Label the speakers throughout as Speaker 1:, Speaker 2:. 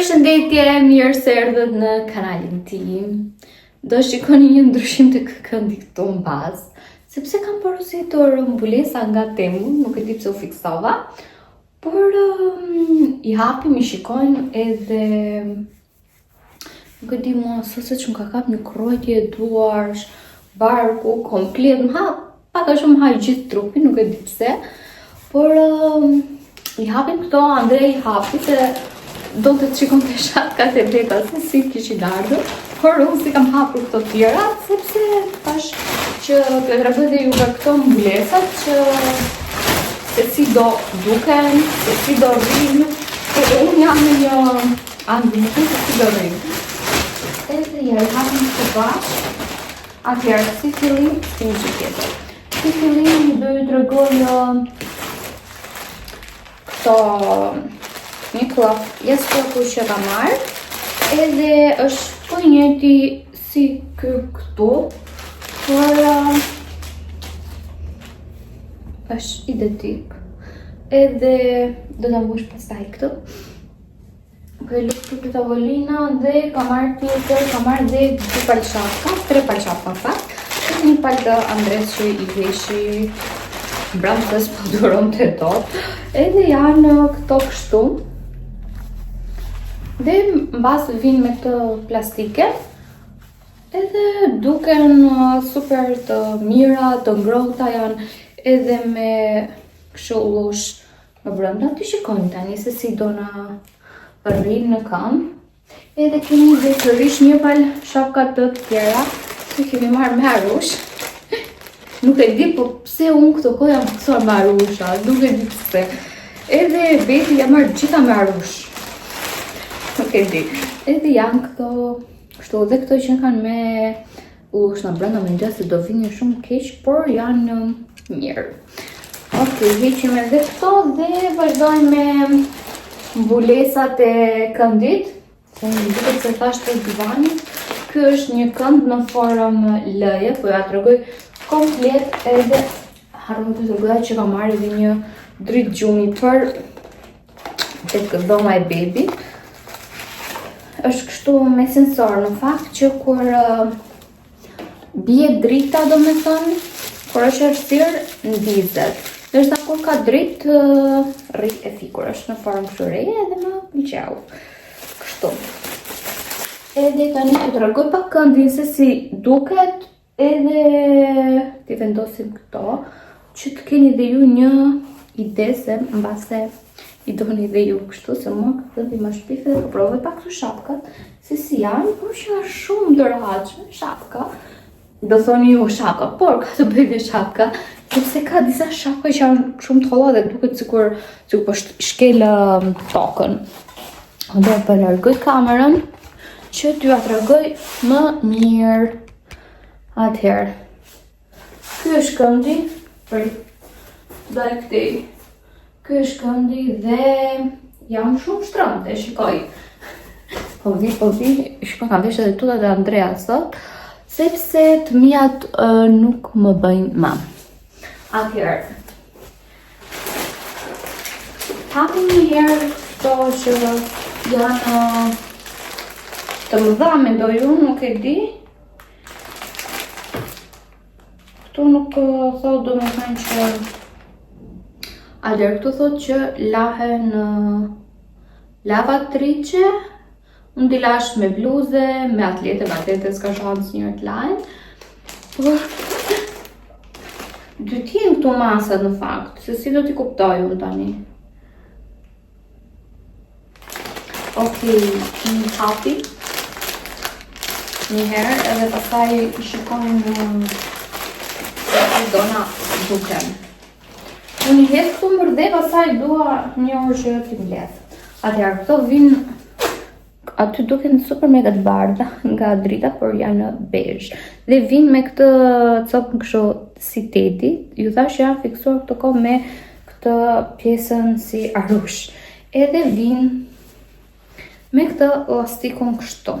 Speaker 1: Përshëndetje, mirë se erdhët në kanalin tim. Do shikoni një ndryshim të këndit këtu në bazë, sepse kam porositur mbulesa nga Temu, nuk e di pse u fiksova, por i hapim, i shikojnë edhe nuk e di mua, sot që më ka kap një krojtje duarsh, barku, komplet, pak a shumë haj gjithë trupin, nuk e di pse, por i hapim këto, Andrej i hapi se do të shikon të shatkat e veta se si kishin ardhur, por unë si kam hapur këto tjera, sepse tash që të tregoj dhe juve këto mbulesat që se si do duken, se si do rrinë, edhe unë jam në një andinë se si do rrinë. Edhe ja i hapim të bashkë, atjerë si fillim, si një që tjetër. Si fillim do ju tregoj këto një klop jesë që ka marrë, edhe është po njëti si këtu, por është identik. Edhe do të mbush pastaj këtu. Për luftu për tavolina dhe ka marrë tjetër, ka marrë dhe 2 palçaka, 3 palçaka pak. Një palë Andres që i veshi brandës po duron të tot. Edhe janë këto kështu. Dhe mbas vinë me këtë plastike. Edhe duken super të mira, të ngrohta janë edhe me këshullush në brenda. Ti shikojnë tani se si do na rrinë në kam. Edhe kemi dhe sërish një palë shapka të tjera, që kemi marrë me harush. Nuk e di, po pse unë këto kohë jam kësuar me harusha, nuk e di pse. Edhe beti jam marrë gjitha me harush. Nuk e di. Edhe janë këto, kështu dhe këto që kanë me ush në brenda me njësë se do vini shumë keq, por janë mirë. Ok, heqim edhe këto dhe vazhdojmë me mbulesat e këndit. Se një duket se thash të divanit. Ky është një kënd në formë lëje, po ja tregoj komplet edhe harrova të tregoj që ka marrë edhe një dritë gjumi për tek dhoma e bebit. Është kështu me sensor në fakt që kur bie drita, do me thënë, kur është errësirë ndizet. Ndërsa kur ka dritë rri e fikur, është në formë kështu reje edhe më pëlqeu. Kështu. Edhe tani të tregoj pak këndin se si duket, edhe t'i vendosim këto, që të keni dhe ju një ide se mbase i doni dhe ju kështu, se mua këtë më shpife dhe provoj pak të shapkat, se si janë, por që janë shumë dorahatshme shapka. Do thoni ju shapka, por ka të bëj dhe shapka, sepse ka disa shapka që janë shumë të holla dhe duket sikur po shkel tokën. Do të largoj kamerën që t'ju tregoj më mirë. Atëherë, ky është këndi, ky është këndi dhe jam shumë shtrënte, shikoj. Po vi, shikoj kam veshë edhe tutat e Andrea sot, sepse të mijat nuk më bëjnë mam. Atëherë, hapim një herë këto që janë të mëdha, mendoj unë, nuk e di. Këtu nuk thot do me thënë që Alder këtu thot që lahen lavatrice, unë di lash me bluze, me atlete s'ka shansë një të lajnë. Por dy t'jen këtu masat në fakt, se si do t'i kuptoj unë tani. Ok, një hapi një herë edhe pastaj i shikojnë dona duken. Unë i hedh këtu mërdhe, pastaj dua një orë që t'i mbledh. Atëherë, këto vinë, aty duken super mega të bardha nga drita, por janë beige. Dhe vinë me këtë copën kështu si teti, ju thash që janë fiksuar këto kohë me këtë pjesën si arush. Edhe vinë me këtë elastikun kështu.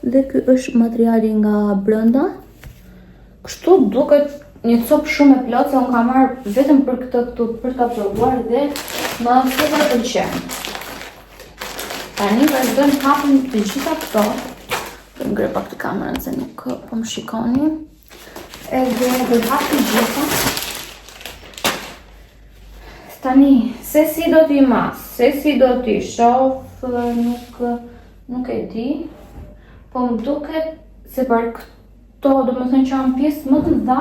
Speaker 1: Dhe ky është materiali nga brenda. Kështu duket një copë shumë e plotë, se unë kam marrë vetëm për këtë këtu për ta provuar dhe më super pëlqen. Tani vazhdojmë hapim të gjitha këto. Do ngre pak të kamerën se nuk po më shikoni. Edhe do të hap të gjitha. Tani, se si do t'i mas, se si do t'i shof, nuk e di. Po më duket se për këto, do më thënë që janë pjesë më të mëdha,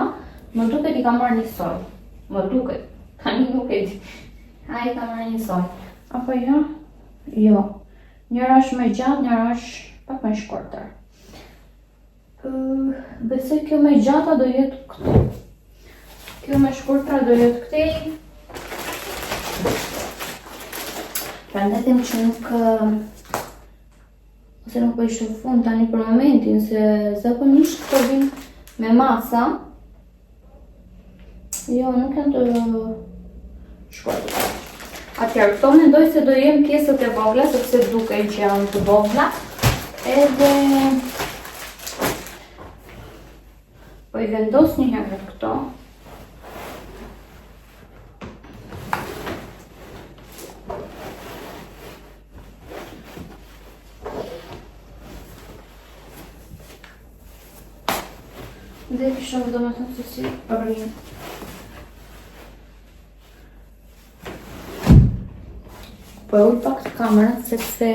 Speaker 1: më duket i ka marrë një soj. Më duket. Tani nuk e di. A i ka marrë një soj. Apo jo? Jo. Njëra është me gjatë, njëra është pak me shkortër. Besoj kjo me gjata do jetë këtu. Kjo me shkortëra do jetë këtej. Prandetim që nuk po i shofun tani për momentin, se zakonisht këto vinë me masa. Jo, nuk janë të shkortëra. Atëherë, këto mendoj se do jem pjesët e vogla, sepse duken që janë të vogla. Edhe po i vendos një herë këto. Dhe shoh domethënë se si rrin. Po e ullë pak të kamerën, sepse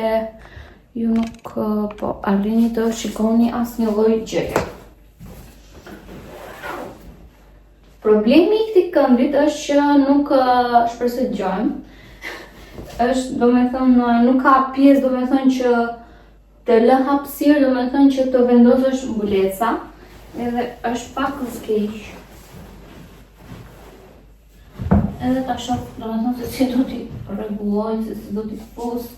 Speaker 1: ju nuk po arrini të shikoni asë një lloj gjëje. Problemi i këtij këndit është që nuk shpresoj dëgjojmë. Është, domethënë, nuk ka pjesë, domethënë që të lë hapësirë, domethënë që të vendosësh mbulesa, edhe është pak keq. Edhe ta shoh, domethënë se si do t'i rregulloj, se si do t'i fus.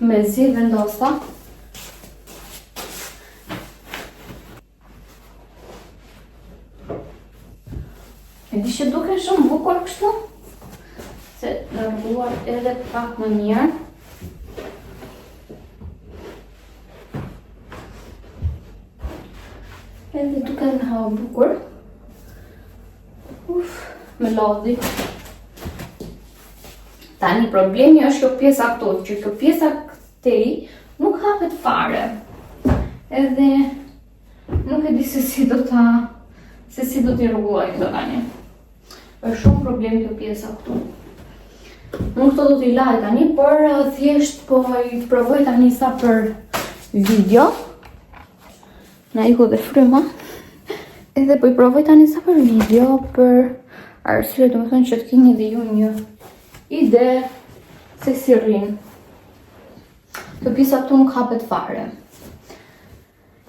Speaker 1: Mezi vendosa. E di që duke shumë bukur kështu, se rregulluar edhe pak më mirë. Edhe duke në hava bukur. Me lodhi. Tani problemi është kjo pjesa këtu, që kjo pjesa këtej nuk hapet fare. Edhe nuk e di se si do t'i rregulloj këto tani. Është shumë problem kjo pjesa këtu. Unë këto do t'i laj tani, por thjesht po i provoj tani sa për video. Na iku dhe fryma. Edhe po i provoj tani sa për video, për arsye domethënë që të keni dhe ju një ide se si rrin. Kjo pjesa këtu nuk hapet fare.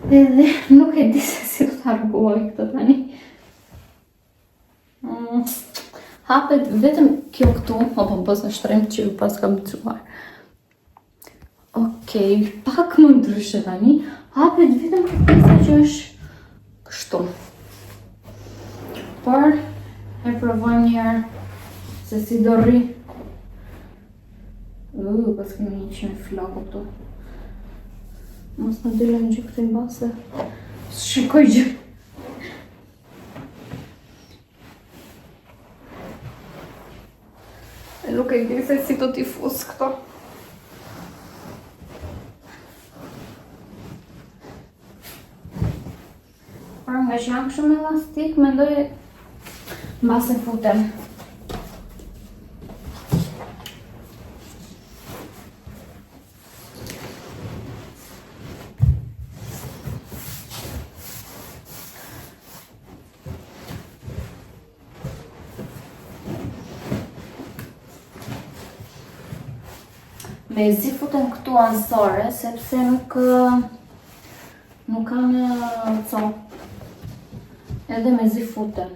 Speaker 1: Edhe nuk e di se si do t'a rregulloj këto tani. Hapet vetëm kjo këtu, apo bëz në shtrem që ju pas kam dëgjuar. Okej, pak më ndryshe tani. Hapet vetëm kjo pjesa që është kështu. Por e provoj një herë se si do rri. Pas kemi një që me flaku këtu. Mos në dilem gjë këtë i base. Shikoj gjë. E nuk e di se si do t'i fus këto. Por nga që jam shumë elastik, mendoj mbas e futem. Me zi futem këtu ansore, sepse nuk kanë copë. Edhe me zi futem.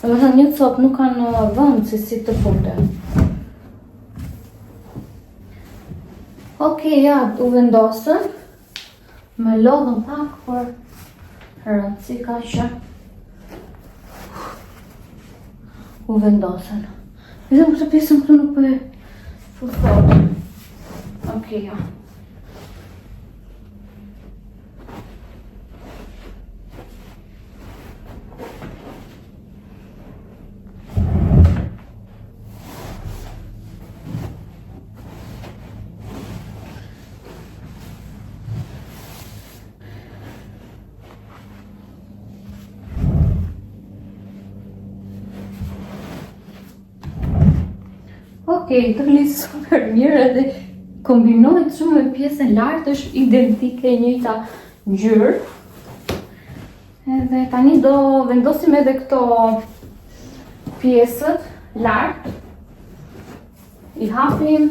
Speaker 1: Domethënë një copë nuk kanë vend se si të futem. Okej, ja, u vendosën. Me lodhën pak, por rëndësi ka që u vendosen. Edhe këtë pjesën këtu nuk për thot. Okej, ja. Okej, të vlisë super mirë edhe kombinohet shumë me pjesën lartë, është identike e njëjta ngjyrë. Edhe tani do vendosim edhe këto pjesët lartë. I hapim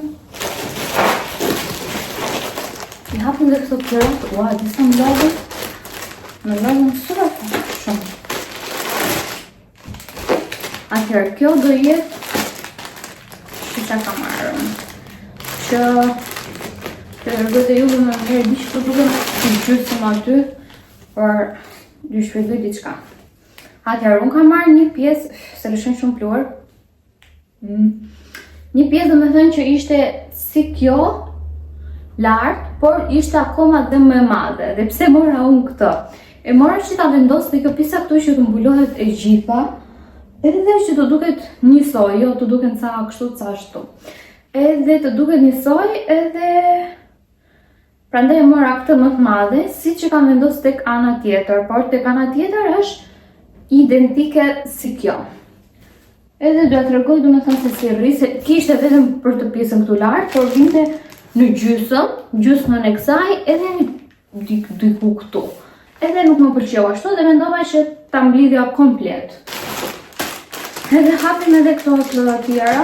Speaker 1: dhe këto tërat. Ua, disa më logën super shumë. Atëherë, kjo do jetë që ka marrëm, që rrugët e juve më herë di që të duke në gjysëm aty, për dy shpjeguj diçka. Atëherë, unë ka marrë një pjesë, se lëshën shumë pluar, një pjesë dhe me thënë që ishte si kjo, lartë, por ishte akoma dhe më madhe, dhe pse mora unë këtë? E mora që ta vendosë dhe kjo pjesa këtu që të mbullohet e gjitha, edhe dhe që të duket njësoj, jo të duket ca kështu, ca ashtu. Edhe të duket njësoj, edhe prandaj e mora këtë më të madhe, si që kam vendosë tek ana tjetër, por tek ana tjetër është identike si kjo. Edhe do të tregoj domethënë se si rri, se kishte vetëm për të pjesën këtu lartë, por vinte në gjysmën e kësaj, edhe diku këtu. Edhe nuk më pëlqeu ashtu dhe mendova që ta mblidhja komplet. Edhe hapim edhe këto të tjera.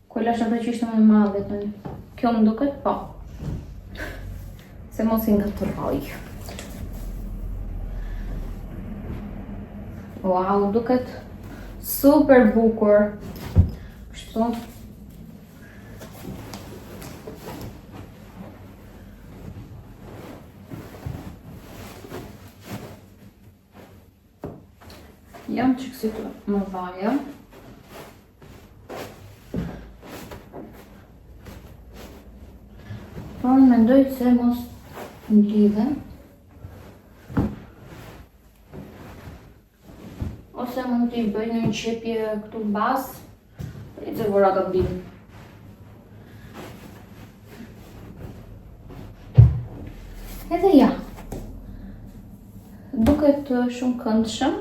Speaker 1: Kolla është ato që ishte më madhe tani. Kjo më duket, po. Se mos i ngatërroj. Wow, duket super bukur. Kështu. Jam që kësi të më vaja. Por mendoj se mos m'lidhe. Ose mund t'i bëj një qepje këtu bas. E të vëra gabim. Edhe ja. Duket shumë këndshëm.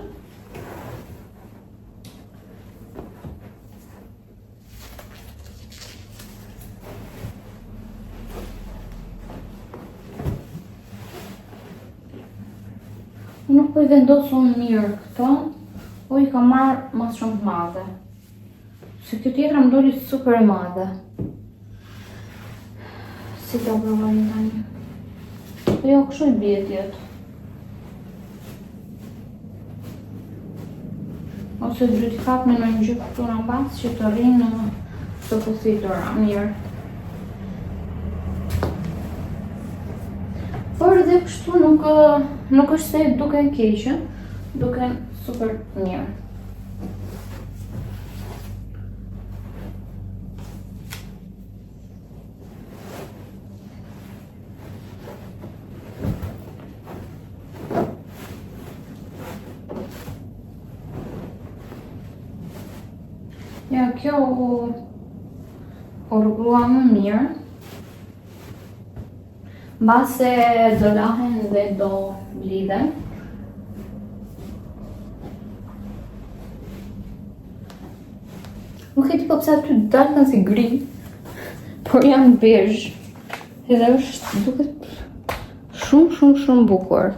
Speaker 1: Nuk po i vendosë unë mirë këto, po i ka marrë mas shumë të madhe. Se kjo tjetra më doli super e madhe. Si të provoj një tani. Po jo, kështu i bie tjetë. Ose duhet i kap me në një gjyk këtu në bas që të rrinë të pëthitura mirë. Por edhe kështu nuk është se duke keqe, duke super mirë. Ja, kjo u rruglua më mirë. Mbase do lahen dhe do mblidhen. Nuk e di po pse aty dalën si gri, por janë bezh. Edhe është duket shumë bukur.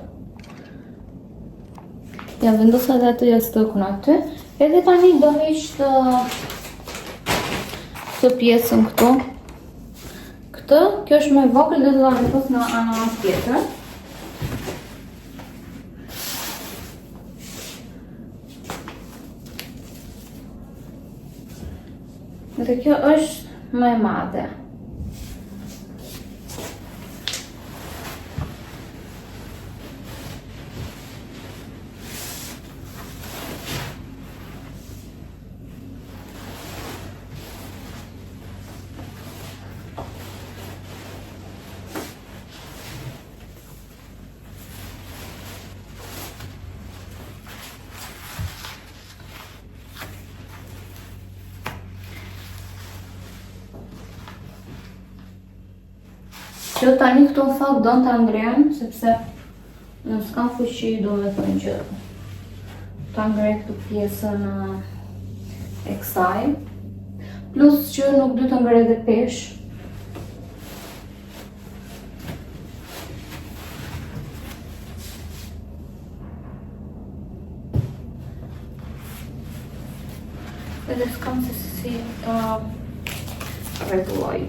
Speaker 1: Ja vendosa edhe atë jastëkun aty. Edhe tani do heq të pjesën këtu. Këtë, kjo është më e vogël dhe do ta vendos në anën tjetër. Dhe Edhe kjo është më e madhe. Që tani këto në fakt do në të ngrenë, sepse në s'kam fuqi, do me thënë që të ngrej këtë pjesën e kësaj. Plus që nuk du të ngrej dhe pesh. Edhe s'kam se si ta rregulloj.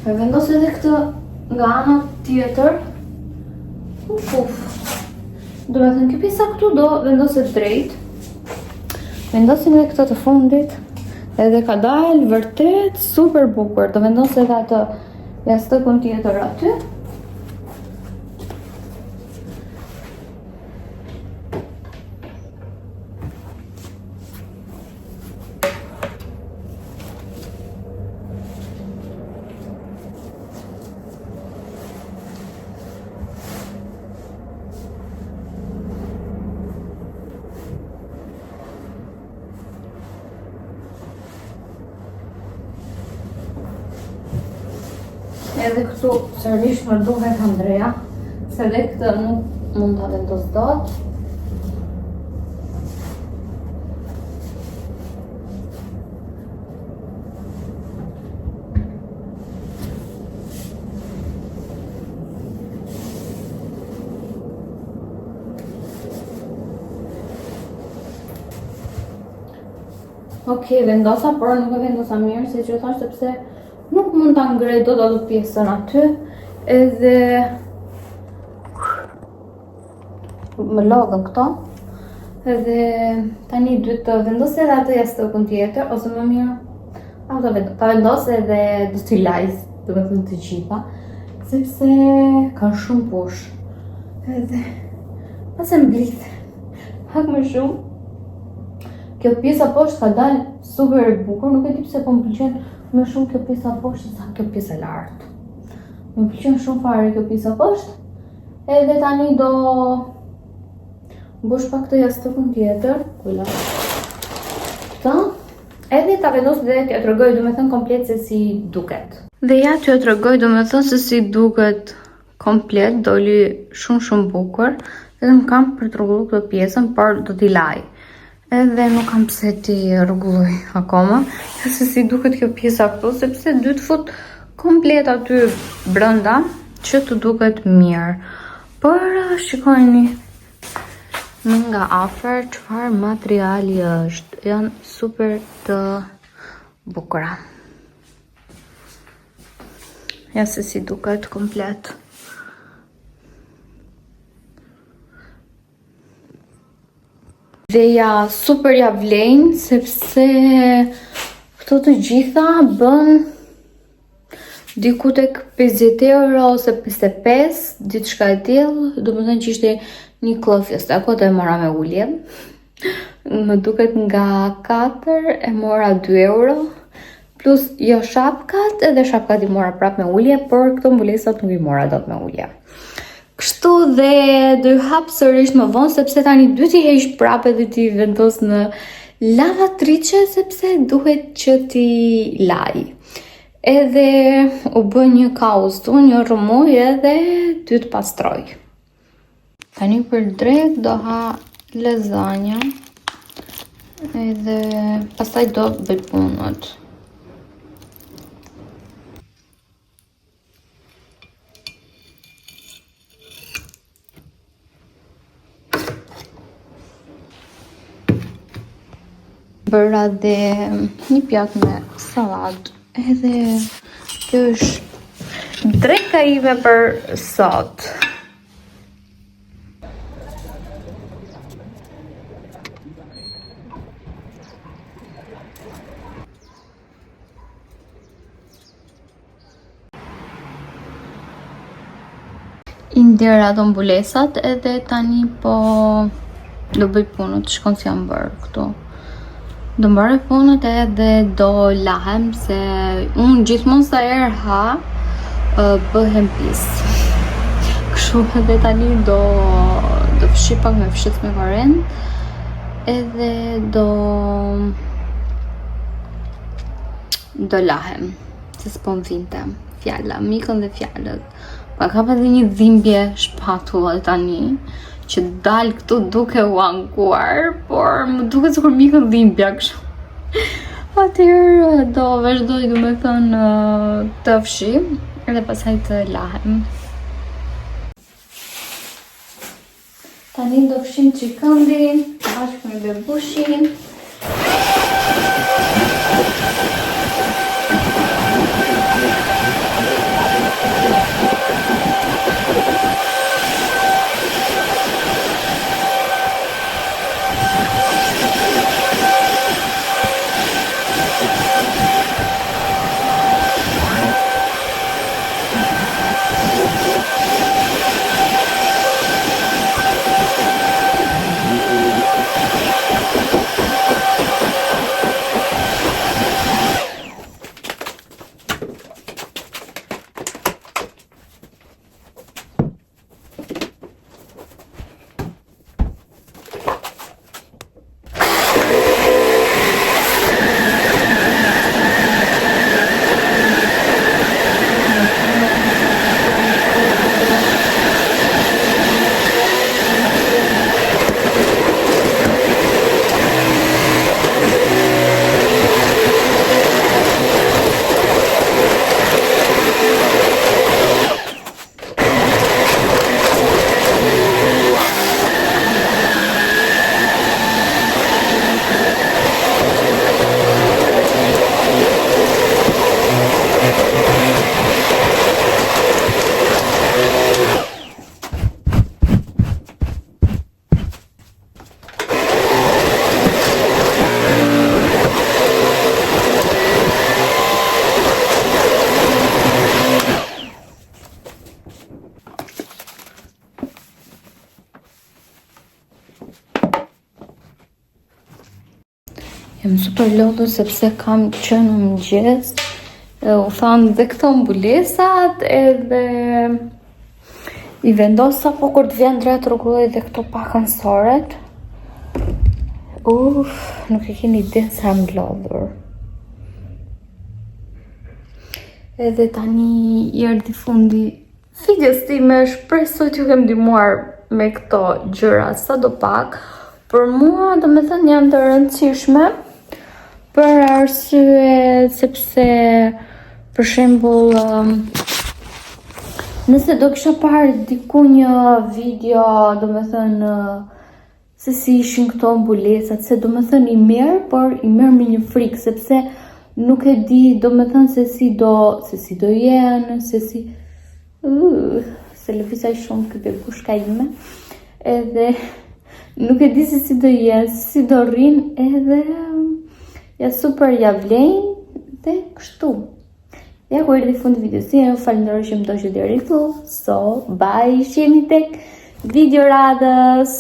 Speaker 1: E vendos edhe këtë nga ana tjetër. Uf. Do me thënë, kjo pjesa këtu do vendoset drejt. Vendosim edhe këtë të fundit. Edhe ka dalë vërtet super bukur. Do vendos edhe atë jastëkun tjetër aty. Edhe këtu sërish më duhet Andrea, se dhe këtë nuk mund të vendos dot. Okej, vendosa, por nuk e vendosa mirë, si që thash, sepse nuk mund ta ngrej dot atë pjesën aty, edhe më lodhën këto. Edhe tani duhet të vendos edhe atë jastëkun tjetër, ose më mirë, ta vendos edhe do t'i laj, do me thënë të gjitha, sepse kanë shumë poshtë. Edhe pas e mblit pak më shumë. Kjo pjesa poshtë ka dalë super e bukur, nuk e di pse po më pëlqen më shumë kjo pjesa poshtë sa kjo pjesa lartë. Më pëlqen shumë fare kjo pjesa poshtë. Edhe tani do mbush pak të jastëkun tjetër, kujla. Këta. Edhe ta vendos dhe t'ja tregoj, do me thënë komplet se si duket. Dhe ja t'ja tregoj, do me thënë se si duket komplet, doli shumë bukur. Edhe më kam për të rregulluar këtë pjesën, por do t'i laj. Edhe nuk kam pse ti rregulloj akoma, se si duket kjo pjesa këtu, sepse dy të fut komplet aty brenda që të duket mirë. Por shikojni nga afër çfarë materiali është. Janë super të bukura. Ja se si duket komplet. Dhe ja super ja vlejnë, sepse këto të gjitha bën diku tek 50 euro ose 55, diçka e tillë, do më thënë që ishte një klofjes, ako të e mora me ulje. Më duket nga 4 e mora 2 euro, plus jo shapkat, edhe shapkat i mora prap me ulje, por këto mbulesat nuk i mora dot me ulje. Kështu dhe do i hap sërish më vonë, sepse tani duhet t'i heq prapë edhe t'i vendos në lavatriçe, sepse duhet që t'i laj. Edhe u bë një kaos tu, një rrëmuj, edhe ty të pastroj. Tani për drejt do ha lezanja, edhe pastaj do bëj punët. Bëra dhe një pjatë me salat, edhe kjo është dreka ime për sot. i ndera ato mbulesat edhe tani po do bëj punët, shkon si jam bërë këtu. Do mbaroj punët edhe do lahem se unë gjithmonë sa herë ha bëhem pis. Kështu edhe tani do fshi pak me fshis me korrent edhe do lahem se s'po m'vinte fjala, mikën dhe fjalët. Pa ka edhe një dhimbje shpatull tani që dal këtu duke u ankuar, por më duket sikur mikën dhimbja kështu. Atëherë do vazhdoj domethënë të fshi edhe pastaj të lahem. Tani do fshim çikëndin bashkë me bebushin. Jam super lodhur sepse kam qenë në mëngjes, u thanë dhe këto mbulesat edhe i vendosa po kur të vjen drejt rregulloj dhe këto pakansoret. Nuk e keni ide sa jam lodhur. Edhe tani i erdhi fundi videos time, shpresoj t'ju kem ndihmuar me këto gjëra sadopak. Për mua domethënë janë të rëndësishme për arsye sepse për shembull nëse do kisha parë diku një video domethënë se si ishin këto mbulesat, se domethënë i merr, por i merr me një frikë sepse nuk e di domethënë se si do jenë, se si se lëvizaj shumë këtë bushka ime, edhe nuk e di se si do jenë, se si do rrinë, edhe ja super ja vlejnë dhe kështu. Ja ku erdhi fundi videos, ju falenderoj që më ndoqët deri këtu. So, bye, shihemi tek video radhës.